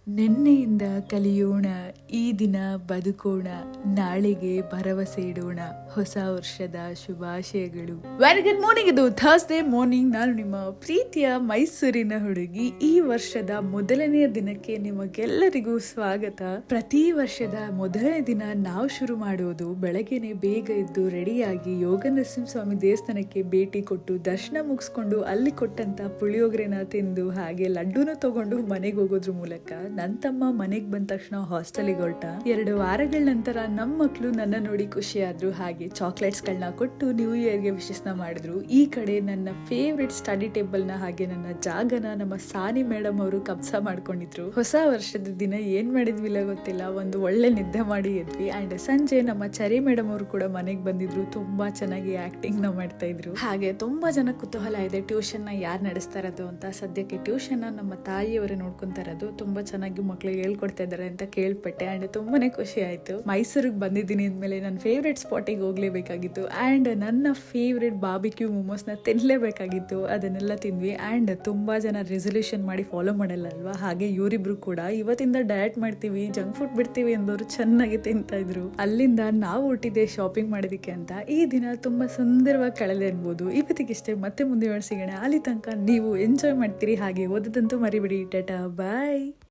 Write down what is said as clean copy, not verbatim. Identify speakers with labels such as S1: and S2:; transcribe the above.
S1: ನಿನ್ನೆಯಿಂದ ಕಲಿಯೋಣ, ಈ ದಿನ ಬದುಕೋಣ, ನಾಳೆಗೆ ಭರವಸೆ ಇಡೋಣ. ಹೊಸ ವರ್ಷದ ಶುಭಾಶಯಗಳು. Very good morning. ಇದು ಥರ್ಸ್ಡೇ ಮಾರ್ನಿಂಗ್. ನಾನು ನಿಮ್ಮ ಪ್ರೀತಿಯ ಮೈಸೂರಿನ ಹುಡುಗಿ. ಈ ವರ್ಷದ ಮೊದಲನೆಯ ದಿನಕ್ಕೆ ನಿಮಗೆಲ್ಲರಿಗೂ ಸ್ವಾಗತ. ಪ್ರತಿ ವರ್ಷದ ಮೊದಲನೇ ದಿನ ನಾವು ಶುರು ಮಾಡೋದು ಬೆಳಗ್ಗೆನೆ ಬೇಗ ಎದ್ದು ರೆಡಿಯಾಗಿ ಯೋಗ ನರಸಿಂಹಸ್ವಾಮಿ ದೇವಸ್ಥಾನಕ್ಕೆ ಭೇಟಿ ಕೊಟ್ಟು ದರ್ಶನ ಮುಗಿಸ್ಕೊಂಡು ಅಲ್ಲಿ ಕೊಟ್ಟಂತ ಪುಳಿಯೋಗರೆನ ತಿಂದು ಹಾಗೆ ಲಡ್ಡುನ ತಗೊಂಡು ಮನೆಗೆ ಹೋಗೋದ್ರ ಮೂಲಕ ನನ್ನ ತಮ್ಮ ಮನೆಗೆ ಬಂದ ತಕ್ಷಣ ಹಾಸ್ಟೆಲಿಗೆ ಹೊರಟ. 2 ವಾರಗಳ ನಂತರ ನಮ್ಮ ಮಕ್ಕಳು ನನ್ನ ನೋಡಿ ಖುಷಿ ಆದ್ರು. ಹಾಗೆ ಚಾಕ್ಲೇಟ್ಸ್ಗಳನ್ನ ಕೊಟ್ಟು ನ್ಯೂ ಇಯರ್ಗೆ ವಿಶಸ್ನ ಮಾಡಿದ್ರು. ಈ ಕಡೆ ನನ್ನ ಫೇವ್ರೆಟ್ ಸ್ಟಡಿ ಟೇಬಲ್ ನ ಹಾಗೆ ನನ್ನ ಜಾಗನ ನಮ್ಮ ಸಾನಿ ಮೇಡಮ್ ಅವರು ಕಬ್ಸ ಮಾಡ್ಕೊಂಡಿದ್ರು. ಹೊಸ ವರ್ಷದ ದಿನ ಏನ್ ಮಾಡಿದ್ವಿಲ್ಲ ಗೊತ್ತಿಲ್ಲ, ಒಂದು ಒಳ್ಳೆ ನಿದ್ದೆ ಮಾಡಿ ಎದ್ವಿ. ಅಂಡ್ ಸಂಜೆ ನಮ್ಮ ಚರಿ ಮೇಡಮ್ ಅವರು ಕೂಡ ಮನೆಗೆ ಬಂದಿದ್ರು. ತುಂಬಾ ಚೆನ್ನಾಗಿ ಆಕ್ಟಿಂಗ್ ನ ಮಾಡ್ತಾ ಇದ್ರು. ಹಾಗೆ ತುಂಬಾ ಜನ ಕುತೂಹಲ ಇದೆ ಟ್ಯೂಷನ್ ನ ಯಾರು ನಡೆಸ್ತಾ ಇರೋದು ಅಂತ. ಸದ್ಯಕ್ಕೆ ಟ್ಯೂಷನ್ ನಮ್ಮ ತಾಯಿಯವರೇ ನೋಡ್ಕೊಂತಾ ಇರೋದು. ತುಂಬಾ ಚೆನ್ನಾಗಿ ಮಕ್ಳಿಗೆ ಹೇಳ್ಕೊಡ್ತಾ ಇದ್ದಾರೆ ಅಂತ ಕೇಳ್ಪಟ್ಟೆ. ಅಂಡ್ ತುಂಬಾನೇ ಖುಷಿ ಆಯ್ತು. ಮೈಸೂರಿಗೆ ಬಂದಿದ್ದೀನಿ ಅಂದ್ಮೇಲೆ ನನ್ನ ಫೇವ್ರೆಟ್ ಸ್ಪಾಟಿಗೆ ಹೋಗ್ಲೇಬೇಕಾಗಿತ್ತು. ಅಂಡ್ ನನ್ನ ಫೇವ್ರೆಟ್ ಬಾರ್ಬಿಕ್ಯೂ ಮೊಮೋಸ್ ನ ತಿನ್ಲೇಬೇಕಾಗಿತ್ತು. ಅದನ್ನೆಲ್ಲ ತಿಂದ್ವಿ. ಅಂಡ್ ತುಂಬಾ ಜನ ರೆಸಲ್ಯೂಷನ್ ಮಾಡಿ ಫಾಲೋ ಮಾಡಲ್ಲ ಅಲ್ವಾ, ಹಾಗೆ ಇವರಿಬ್ರು ಕೂಡ ಇವತ್ತಿಂದ ಡಯಟ್ ಮಾಡ್ತೀವಿ, ಜಂಕ್ ಫುಡ್ ಬಿಡ್ತೀವಿ ಎಂದವರು ಚೆನ್ನಾಗಿ ತಿಂತಾ ಇದ್ರು. ಅಲ್ಲಿಂದ ನಾವು ಹೊರಟಿದ್ದೆ ಶಾಪಿಂಗ್ ಮಾಡೋದಕ್ಕೆ ಅಂತ. ಈ ದಿನ ತುಂಬಾ ಸುಂದರವಾಗಿ ಕಳೆದೆ ಅನ್ಬೋದು. ಇವತ್ತಿಗಿಷ್ಟೇ, ಮತ್ತೆ ಮುಂದೆ ಸಿಗೋಣ. ಅಲ್ಲಿ ತನಕ ನೀವು ಎಂಜಾಯ್ ಮಾಡ್ತೀರಿ, ಹಾಗೆ ಓದೋದಂತೂ ಮರಿಬಿಡಿ. ಟಾಟಾ ಬಾಯ್.